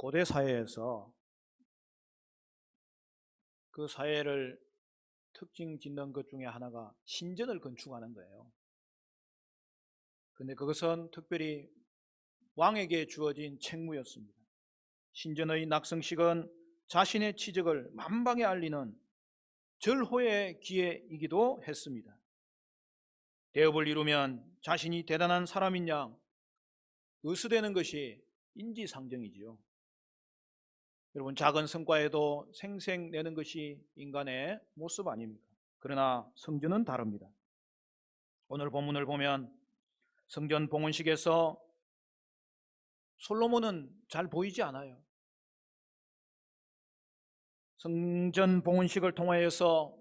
고대 사회에서 그 사회를 특징 짓는 것 중에 하나가 신전을 건축하는 거예요. 근데 그것은 특별히 왕에게 주어진 책무였습니다. 신전의 낙성식은 자신의 치적을 만방에 알리는 절호의 기회이기도 했습니다. 대업을 이루면 자신이 대단한 사람인 양 의수되는 것이 인지상정이지요. 여러분, 작은 성과에도 생색내는 것이 인간의 모습 아닙니까? 그러나 성전은 다릅니다. 오늘 본문을 보면 성전 봉헌식에서 솔로몬은 잘 보이지 않아요. 성전 봉헌식을 통하여서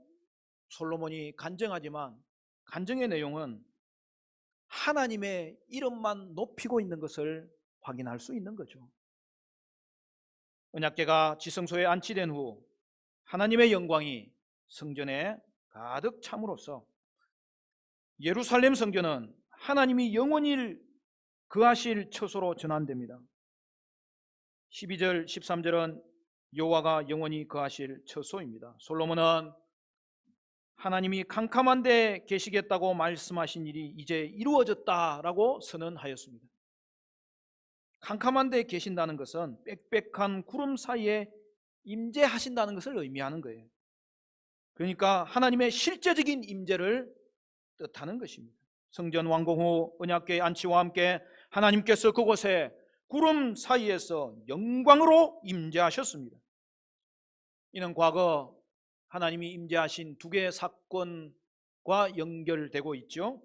솔로몬이 간증하지만 간증의 내용은 하나님의 이름만 높이고 있는 것을 확인할 수 있는 거죠. 언약궤가 지성소에 안치된 후 하나님의 영광이 성전에 가득 참으로써 예루살렘 성전은 하나님이 영원히 거하실 처소로 전환됩니다. 12절 13절은 여호와가 영원히 거하실 처소입니다. 솔로몬은 하나님이 캄캄한 데 계시겠다고 말씀하신 일이 이제 이루어졌다라고 선언하였습니다. 캄캄한 데 계신다는 것은 빽빽한 구름 사이에 임재하신다는 것을 의미하는 거예요. 그러니까 하나님의 실제적인 임재를 뜻하는 것입니다. 성전 완공 후 언약궤 안치와 함께 하나님께서 그곳에 구름 사이에서 영광으로 임재하셨습니다. 이는 과거 하나님이 임재하신 두 개의 사건과 연결되고 있죠.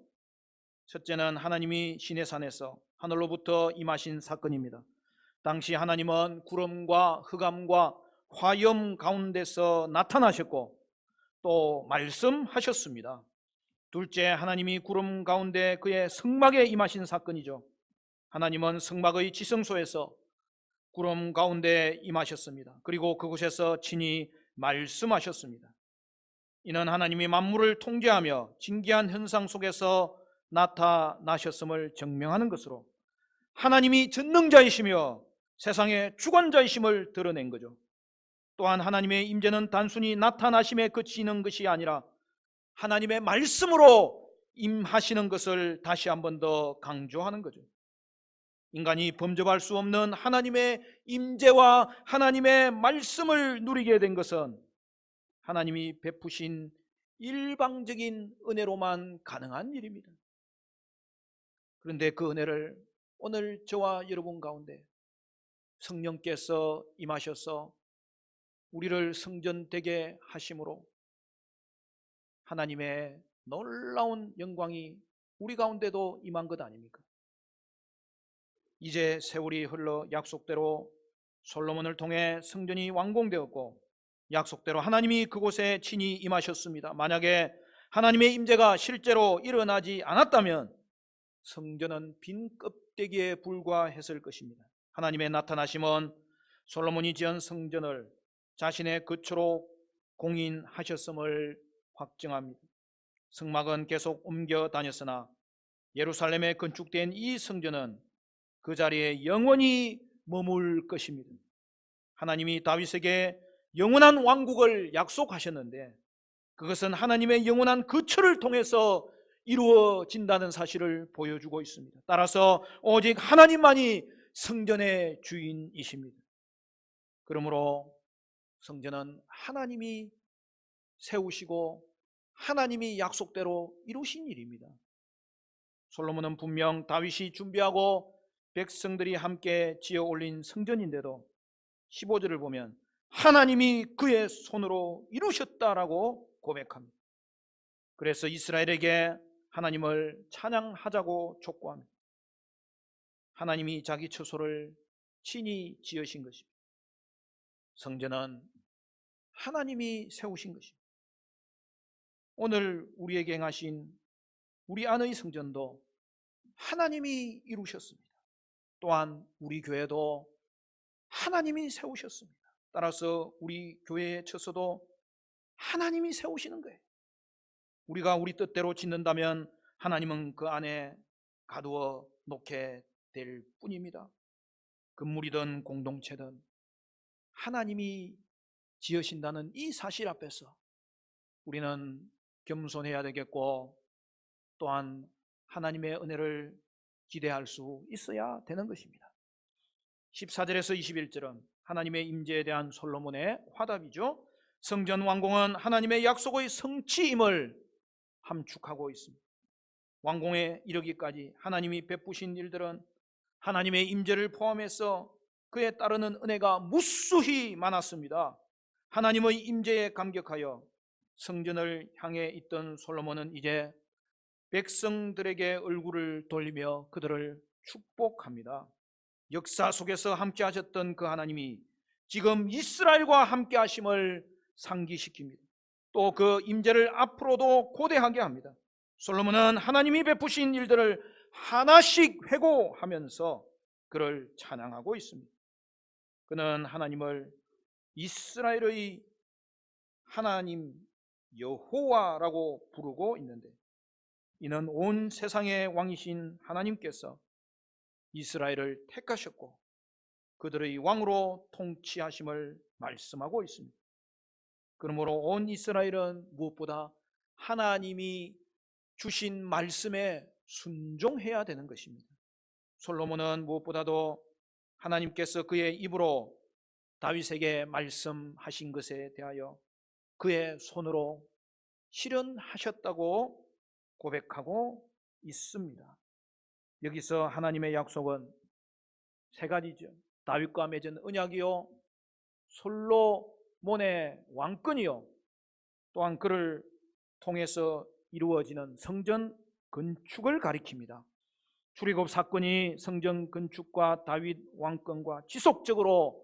첫째는 하나님이 시내산에서 하늘로부터 임하신 사건입니다. 당시 하나님은 구름과 흑암과 화염 가운데서 나타나셨고 또 말씀하셨습니다. 둘째, 하나님이 구름 가운데 그의 성막에 임하신 사건이죠. 하나님은 성막의 지성소에서 구름 가운데 임하셨습니다. 그리고 그곳에서 친히 말씀하셨습니다. 이는 하나님이 만물을 통제하며 진기한 현상 속에서 나타나셨음을 증명하는 것으로 하나님이 전능자이시며 세상의 주관자이심을 드러낸 거죠. 또한 하나님의 임재는 단순히 나타나심에 그치는 것이 아니라 하나님의 말씀으로 임하시는 것을 다시 한 번 더 강조하는 거죠. 인간이 범접할 수 없는 하나님의 임재와 하나님의 말씀을 누리게 된 것은 하나님이 베푸신 일방적인 은혜로만 가능한 일입니다. 그런데 그 은혜를 오늘 저와 여러분 가운데 성령께서 임하셔서 우리를 성전되게 하심으로 하나님의 놀라운 영광이 우리 가운데도 임한 것 아닙니까? 이제 세월이 흘러 약속대로 솔로몬을 통해 성전이 완공되었고 약속대로 하나님이 그곳에 친히 임하셨습니다. 만약에 하나님의 임재가 실제로 일어나지 않았다면 성전은 빈 껍데기에 불과했을 것입니다. 하나님의 나타나심은 솔로몬이 지은 성전을 자신의 거처로 공인하셨음을 확증합니다. 성막은 계속 옮겨 다녔으나 예루살렘에 건축된 이 성전은 그 자리에 영원히 머물 것입니다. 하나님이 다윗에게 영원한 왕국을 약속하셨는데 그것은 하나님의 영원한 거처를 통해서 이루어진다는 사실을 보여주고 있습니다. 따라서 오직 하나님만이 성전의 주인이십니다. 그러므로 성전은 하나님이 세우시고 하나님이 약속대로 이루신 일입니다. 솔로몬은 분명 다윗이 준비하고 백성들이 함께 지어 올린 성전인데도 15절을 보면 하나님이 그의 손으로 이루셨다라고 고백합니다. 그래서 이스라엘에게 하나님을 찬양하자고 촉구합니다. 하나님이 자기 처소를 친히 지으신 것입니다. 성전은 하나님이 세우신 것입니다. 오늘 우리에게 행하신 우리 안의 성전도 하나님이 이루셨습니다. 또한 우리 교회도 하나님이 세우셨습니다. 따라서 우리 교회의 처소도 하나님이 세우시는 거예요. 우리가 우리 뜻대로 짓는다면 하나님은 그 안에 가두어 놓게 될 뿐입니다. 건물이든 공동체든 하나님이 지으신다는 이 사실 앞에서 우리는 겸손해야 되겠고, 또한 하나님의 은혜를 기대할 수 있어야 되는 것입니다. 14절에서 21절은 하나님의 임재에 대한 솔로몬의 화답이죠. 성전 완공은 하나님의 약속의 성취임을 함축하고 있습니다. 완공에 이르기까지 하나님이 베푸신 일들은 하나님의 임재를 포함해서 그에 따르는 은혜가 무수히 많았습니다. 하나님의 임재에 감격하여 성전을 향해 있던 솔로몬은 이제 백성들에게 얼굴을 돌리며 그들을 축복합니다. 역사 속에서 함께 하셨던 그 하나님이 지금 이스라엘과 함께 하심을 상기시킵니다. 또 그 임재를 앞으로도 고대하게 합니다. 솔로몬은 하나님이 베푸신 일들을 하나씩 회고하면서 그를 찬양하고 있습니다. 그는 하나님을 이스라엘의 하나님 여호와라고 부르고 있는데, 이는 온 세상의 왕이신 하나님께서 이스라엘을 택하셨고 그들의 왕으로 통치하심을 말씀하고 있습니다. 그러므로 온 이스라엘은 무엇보다 하나님이 주신 말씀에 순종해야 되는 것입니다. 솔로몬은 무엇보다도 하나님께서 그의 입으로 다윗에게 말씀하신 것에 대하여 그의 손으로 실현하셨다고 고백하고 있습니다. 여기서 하나님의 약속은 세 가지죠. 다윗과 맺은 언약이요, 솔로몬의 왕권이요, 또한 그를 통해서 이루어지는 성전 건축을 가리킵니다. 출애굽 사건이 성전 건축과 다윗 왕권과 지속적으로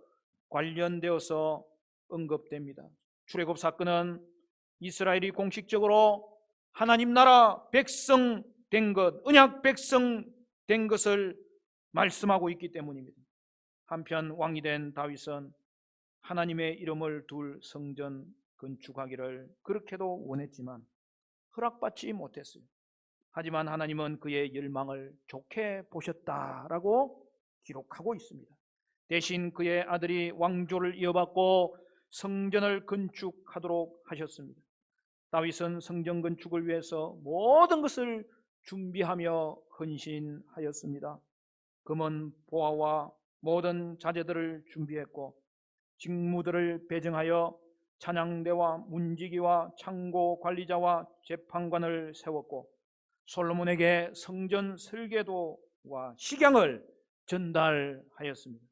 관련되어서 언급됩니다. 출애굽 사건은 이스라엘이 공식적으로 하나님 나라 백성 된 것, 언약 백성 된 것을 말씀하고 있기 때문입니다. 한편 왕이 된 다윗은 하나님의 이름을 둘 성전 건축하기를 그렇게도 원했지만 허락받지 못했어요. 하지만 하나님은 그의 열망을 좋게 보셨다라고 기록하고 있습니다. 대신 그의 아들이 왕조를 이어받고 성전을 건축하도록 하셨습니다. 다윗은 성전 건축을 위해서 모든 것을 준비하며 헌신하였습니다. 금은 보화와 모든 자재들을 준비했고 직무들을 배정하여 찬양대와 문지기와 창고 관리자와 재판관을 세웠고 솔로몬에게 성전 설계도와 식양을 전달하였습니다.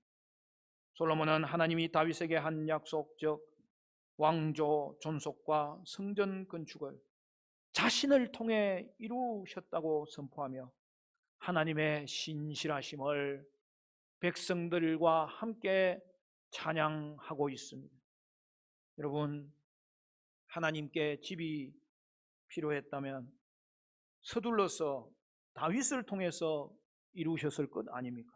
솔로몬은 하나님이 다윗에게 한 약속, 즉 왕조 존속과 성전 건축을 자신을 통해 이루셨다고 선포하며 하나님의 신실하심을 백성들과 함께 찬양하고 있습니다. 여러분, 하나님께 집이 필요했다면 서둘러서 다윗을 통해서 이루셨을 것 아닙니까?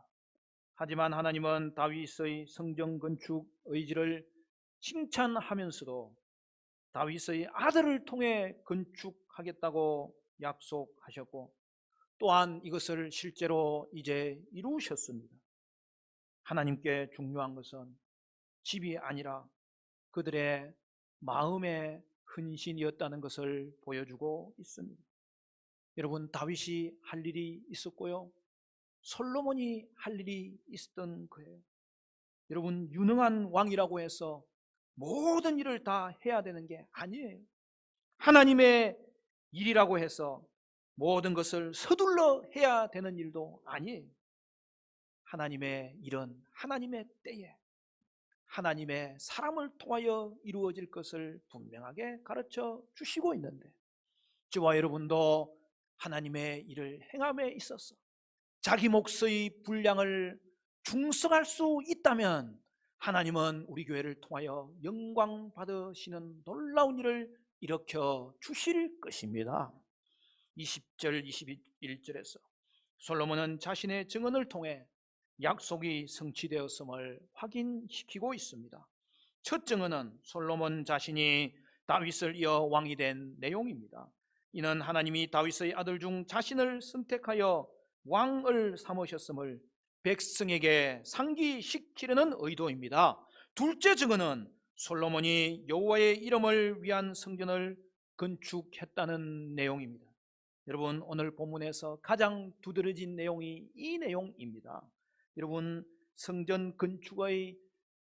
하지만 하나님은 다윗의 성전 건축 의지를 칭찬하면서도 다윗의 아들을 통해 건축하겠다고 약속하셨고 또한 이것을 실제로 이제 이루셨습니다. 하나님께 중요한 것은 집이 아니라 그들의 마음의 헌신이었다는 것을 보여주고 있습니다. 여러분, 다윗이 할 일이 있었고요, 솔로몬이 할 일이 있었던 거예요. 여러분, 유능한 왕이라고 해서 모든 일을 다 해야 되는 게 아니에요. 하나님의 일이라고 해서 모든 것을 서둘러 해야 되는 일도 아니에요. 하나님의 일은 하나님의 때에 하나님의 사람을 통하여 이루어질 것을 분명하게 가르쳐 주시고 있는데, 저와 여러분도 하나님의 일을 행함에 있어서 자기 몫의 분량을 충성할 수 있다면 하나님은 우리 교회를 통하여 영광 받으시는 놀라운 일을 일으켜 주실 것입니다. 20절 21절에서 솔로몬은 자신의 증언을 통해 약속이 성취되었음을 확인시키고 있습니다. 첫 증언은 솔로몬 자신이 다윗을 이어 왕이 된 내용입니다. 이는 하나님이 다윗의 아들 중 자신을 선택하여 왕을 삼으셨음을 백성에게 상기시키려는 의도입니다. 둘째 증언은 솔로몬이 여호와의 이름을 위한 성전을 건축했다는 내용입니다. 여러분, 오늘 본문에서 가장 두드러진 내용이 이 내용입니다. 여러분, 성전 건축의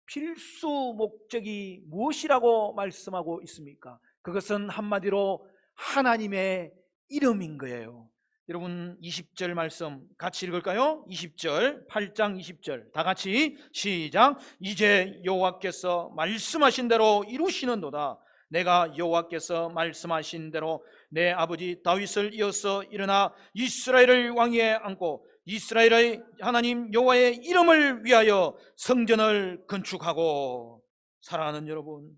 필수 목적이 무엇이라고 말씀하고 있습니까? 그것은 한마디로 하나님의 이름인 거예요. 여러분, 20절 말씀 같이 읽을까요? 20절, 8장 20절 다 같이 시작. 이제 여호와께서 말씀하신 대로 이루시는도다. 내가 여호와께서 말씀하신 대로 내 아버지 다윗을 이어서 일어나 이스라엘을 왕위에 앉고 이스라엘의 하나님 여호와의 이름을 위하여 성전을 건축하고. 사랑하는 여러분,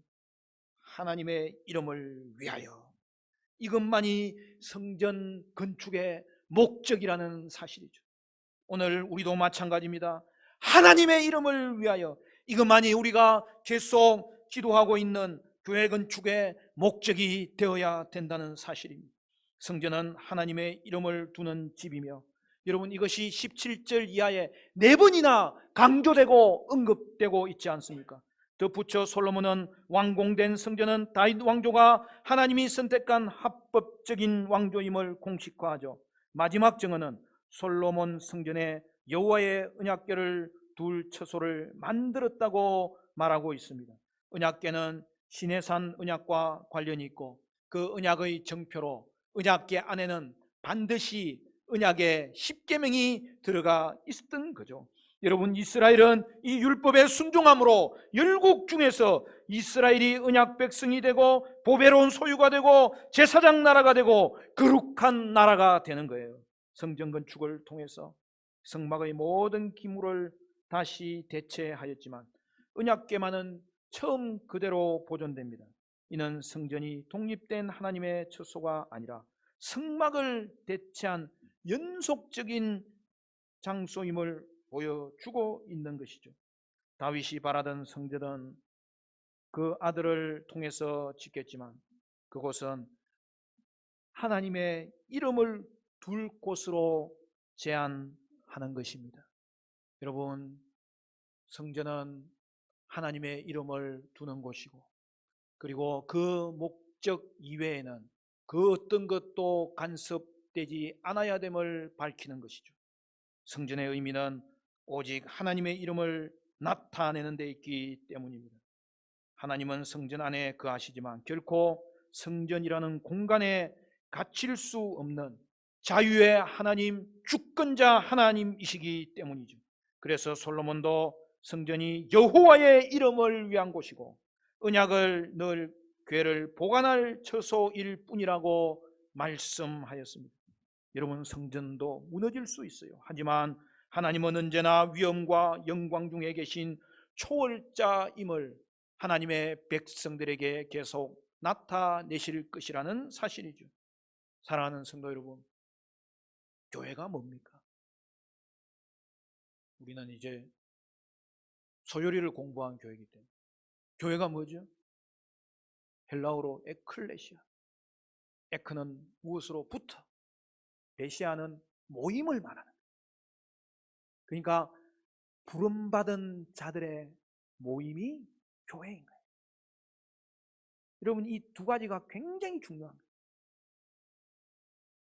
하나님의 이름을 위하여, 이것만이 성전 건축의 목적이라는 사실이죠. 오늘 우리도 마찬가지입니다. 하나님의 이름을 위하여, 이것만이 우리가 계속 기도하고 있는 교회 건축의 목적이 되어야 된다는 사실입니다. 성전은 하나님의 이름을 두는 집이며, 여러분, 이것이 17절 이하에 4번이나 강조되고 언급되고 있지 않습니까? 덧붙여 솔로몬은 완공된 성전은 다윗 왕조가 하나님이 선택한 합법적인 왕조임을 공식화하죠. 마지막 증언은 솔로몬 성전에 여호와의 언약궤를 둘 처소를 만들었다고 말하고 있습니다. 언약궤는 시내산 언약과 관련이 있고, 그 언약의 정표로 언약궤 안에는 반드시 언약의 10계명이 들어가 있었던 거죠. 여러분, 이스라엘은 이 율법에 순종함으로 열국 중에서 이스라엘이 언약 백성이 되고 보배로운 소유가 되고 제사장 나라가 되고 거룩한 나라가 되는 거예요. 성전 건축을 통해서 성막의 모든 기물을 다시 대체하였지만 언약궤만은 처음 그대로 보존됩니다. 이는 성전이 독립된 하나님의 처소가 아니라 성막을 대체한 연속적인 장소임을 보여주고 있는 것이죠. 다윗이 바라던 성전은 그 아들을 통해서 짓겠지만 그곳은 하나님의 이름을 둘 곳으로 제한하는 것입니다. 여러분, 성전은 하나님의 이름을 두는 곳이고, 그리고 그 목적 이외에는 그 어떤 것도 간섭되지 않아야 됨을 밝히는 것이죠. 성전의 의미는 오직 하나님의 이름을 나타내는 데 있기 때문입니다. 하나님은 성전 안에 거하시지만 결코 성전이라는 공간에 갇힐 수 없는 자유의 하나님, 주권자 하나님이시기 때문이죠. 그래서 솔로몬도 성전이 여호와의 이름을 위한 곳이고 언약을 넣을 궤를 보관할 처소일 뿐이라고 말씀하였습니다. 여러분, 성전도 무너질 수 있어요. 하지만 하나님은 언제나 위엄과 영광 중에 계신 초월자임을 하나님의 백성들에게 계속 나타내실 것이라는 사실이죠. 사랑하는 성도 여러분, 교회가 뭡니까? 우리는 이제 소요리를 공부한 교회이기 때문에 교회가 뭐죠? 헬라어로 에클레시아. 에크는 무엇으로부터, 레시아는 모임을 말하는, 그러니까 부름받은 자들의 모임이 교회인 거예요. 여러분, 이 두 가지가 굉장히 중요합니다.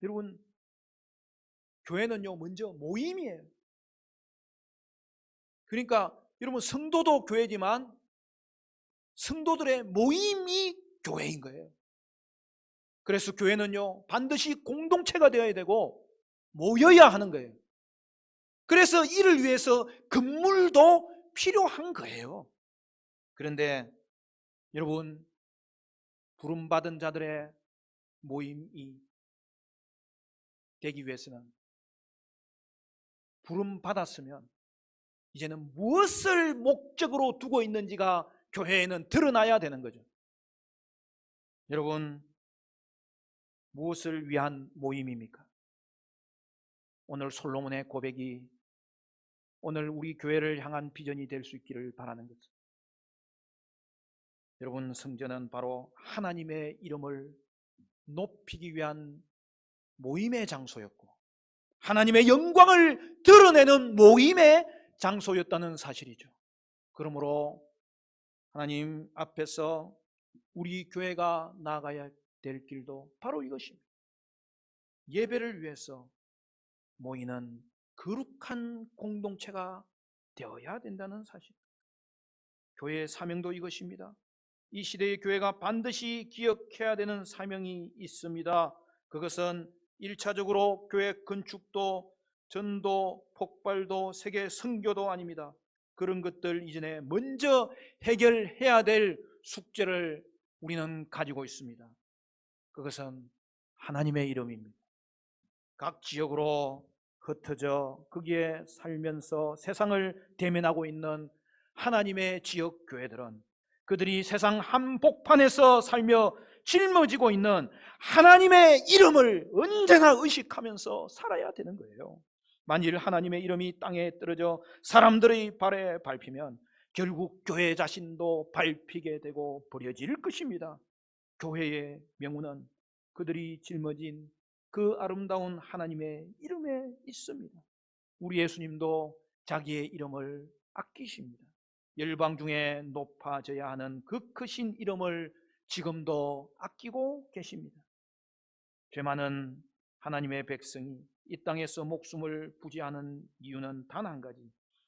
여러분, 교회는요, 먼저 모임이에요. 그러니까 여러분, 성도도 교회지만 성도들의 모임이 교회인 거예요. 그래서 교회는요, 반드시 공동체가 되어야 되고 모여야 하는 거예요. 그래서 이를 위해서 건물도 필요한 거예요. 그런데 여러분, 부름받은 자들의 모임이 되기 위해서는, 부름받았으면 이제는 무엇을 목적으로 두고 있는지가 교회에는 드러나야 되는 거죠. 여러분, 무엇을 위한 모임입니까? 오늘 솔로몬의 고백이 오늘 우리 교회를 향한 비전이 될 수 있기를 바라는 것입니다. 여러분, 성전은 바로 하나님의 이름을 높이기 위한 모임의 장소였고, 하나님의 영광을 드러내는 모임의 장소였다는 사실이죠. 그러므로 하나님 앞에서 우리 교회가 나아가야 될 길도 바로 이것입니다. 예배를 위해서 모이는 거룩한 공동체가 되어야 된다는 사실. 교회의 사명도 이것입니다. 이 시대의 교회가 반드시 기억해야 되는 사명이 있습니다. 그것은 1차적으로 교회 건축도, 전도, 폭발도, 세계 선교도 아닙니다. 그런 것들 이전에 먼저 해결해야 될 숙제를 우리는 가지고 있습니다. 그것은 하나님의 이름입니다. 각 지역으로 흩어져 거기에 살면서 세상을 대면하고 있는 하나님의 지역 교회들은 그들이 세상 한복판에서 살며 짊어지고 있는 하나님의 이름을 언제나 의식하면서 살아야 되는 거예요. 만일 하나님의 이름이 땅에 떨어져 사람들의 발에 밟히면 결국 교회 자신도 밟히게 되고 버려질 것입니다. 교회의 명운은 그들이 짊어진 그 아름다운 하나님의 이름에 있습니다. 우리 예수님도 자기의 이름을 아끼십니다. 열방 중에 높아져야 하는 그 크신 이름을 지금도 아끼고 계십니다. 죄 많은 하나님의 백성이 이 땅에서 목숨을 부지하는 이유는 단 한 가지,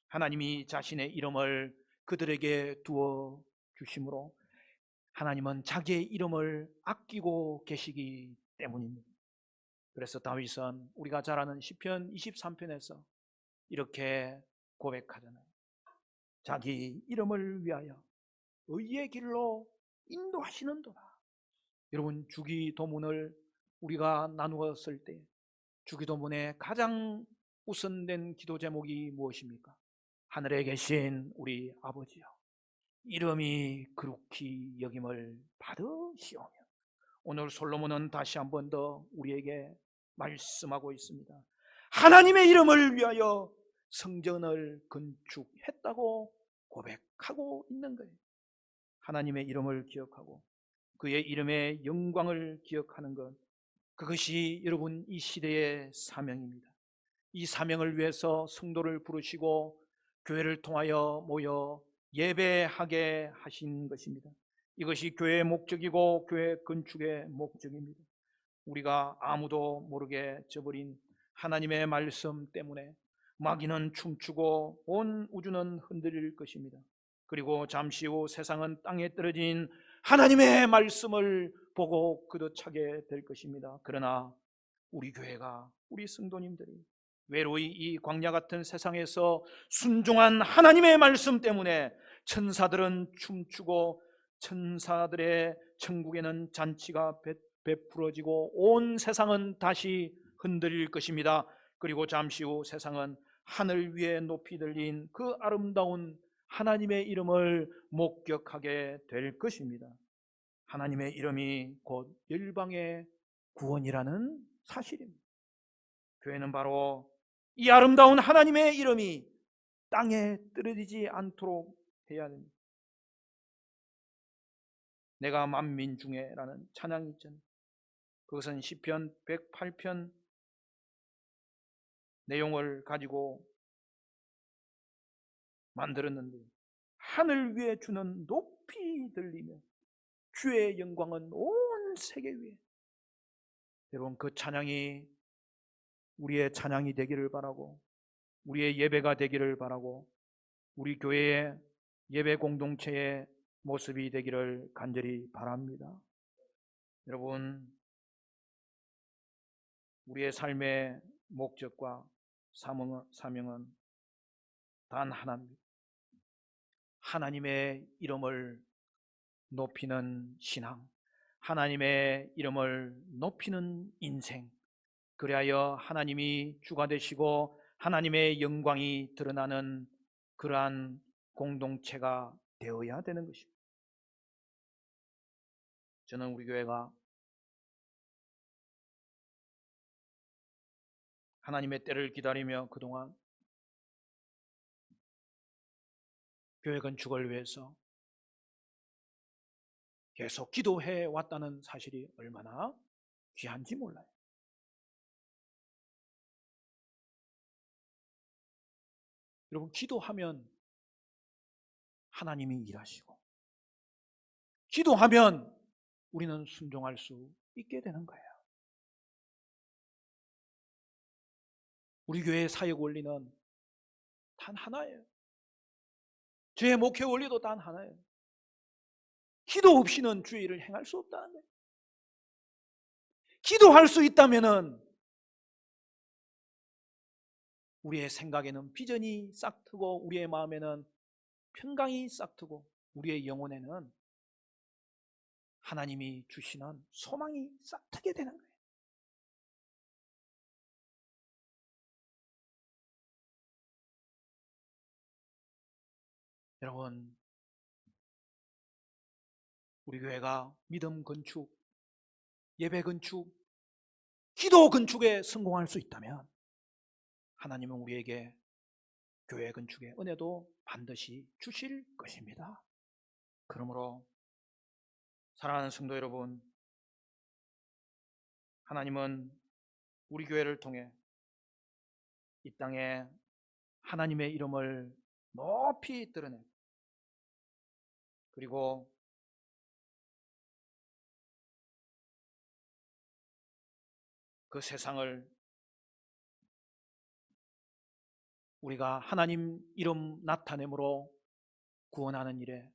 하나님이 자신의 이름을 그들에게 두어 주심으로 하나님은 자기의 이름을 아끼고 계시기 때문입니다. 그래서 다윗은 우리가 잘 아는 시편 23편에서 이렇게 고백하잖아요. 자기 이름을 위하여 의의 길로 인도하시는도다. 여러분, 주기도문을 우리가 나누었을 때 주기도문의 가장 우선된 기도 제목이 무엇입니까? 하늘에 계신 우리 아버지여, 이름이 거룩히 여김을 받으시오며. 오늘 솔로몬은 다시 한 번 더 우리에게 말씀하고 있습니다. 하나님의 이름을 위하여 성전을 건축했다고 고백하고 있는 거예요. 하나님의 이름을 기억하고 그의 이름의 영광을 기억하는 것, 그것이 여러분 이 시대의 사명입니다. 이 사명을 위해서 성도를 부르시고 교회를 통하여 모여 예배하게 하신 것입니다. 이것이 교회의 목적이고 교회 건축의 목적입니다. 우리가 아무도 모르게 저버린 하나님의 말씀 때문에 마귀는 춤추고 온 우주는 흔들릴 것입니다. 그리고 잠시 후 세상은 땅에 떨어진 하나님의 말씀을 보고 그도차게 될 것입니다. 그러나 우리 교회가, 우리 성도님들이 외로이 이 광야 같은 세상에서 순종한 하나님의 말씀 때문에 천사들은 춤추고 천사들의 천국에는 잔치가 베풀어지고 온 세상은 다시 흔들릴 것입니다. 그리고 잠시 후 세상은 하늘 위에 높이 들린 그 아름다운 하나님의 이름을 목격하게 될 것입니다. 하나님의 이름이 곧 열방의 구원이라는 사실입니다. 교회는 바로 이 아름다운 하나님의 이름이 땅에 떨어지지 않도록 해야 됩니다. 내가 만민 중에라는 찬양이 있잖아요. 그것은 시편 108편 내용을 가지고 만들었는데, 하늘 위에 주는 높이 들리며 주의 영광은 온 세계 위에. 여러분, 그 찬양이 우리의 찬양이 되기를 바라고, 우리의 예배가 되기를 바라고, 우리 교회의 예배 공동체의 모습이 되기를 간절히 바랍니다. 여러분, 우리의 삶의 목적과 사명은 단 하나입니다. 하나님의 이름을 높이는 신앙, 하나님의 이름을 높이는 인생, 그리하여 하나님이 주가 되시고 하나님의 영광이 드러나는 그러한 공동체가 되어야 되는 것입니다. 저는 우리 교회가 하나님의 때를 기다리며 그동안 교회 건축을 위해서 계속 기도해 왔다는 사실이 얼마나 귀한지 몰라요. 여러분, 기도하면 하나님이 일하시고, 기도하면 우리는 순종할 수 있게 되는 거예요. 우리 교회의 사역 원리는 단 하나예요. 제 목회 원리도 단 하나예요. 기도 없이는 주의 일을 행할 수 없다는 거예요. 기도할 수 있다면은 우리의 생각에는 비전이 싹 트고, 우리의 마음에는 평강이 싹 트고, 우리의 영혼에는 하나님이 주시는 소망이 싹 트게 되는 거예요. 여러분, 우리 교회가 믿음 건축, 예배 건축, 기도 건축에 성공할 수 있다면 하나님은 우리에게 교회 건축의 은혜도 반드시 주실 것입니다. 그러므로 사랑하는 성도 여러분, 하나님은 우리 교회를 통해 이 땅에 하나님의 이름을 높이 드러내고, 그리고 그 세상을 우리가 하나님 이름 나타냄으로 구원하는 일에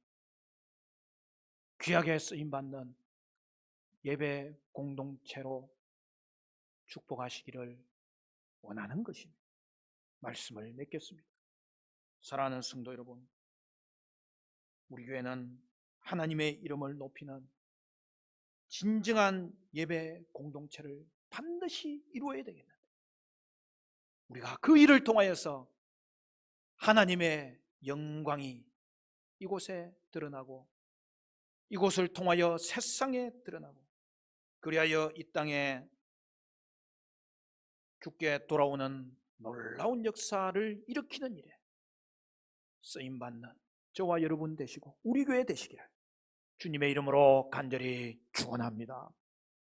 귀하게 쓰임받는 예배 공동체로 축복하시기를 원하는 것입니다. 말씀을 맺겠습니다. 사랑하는 성도 여러분, 우리 교회는 하나님의 이름을 높이는 진정한 예배 공동체를 반드시 이루어야 되겠는데, 우리가 그 일을 통하여서 하나님의 영광이 이곳에 드러나고, 이곳을 통하여 세상에 드러나고, 그리하여 이 땅에 주께 돌아오는 놀라운 역사를 일으키는 일에 쓰임받는 저와 여러분 되시고 우리 교회 되시기를 주님의 이름으로 간절히 축원합니다.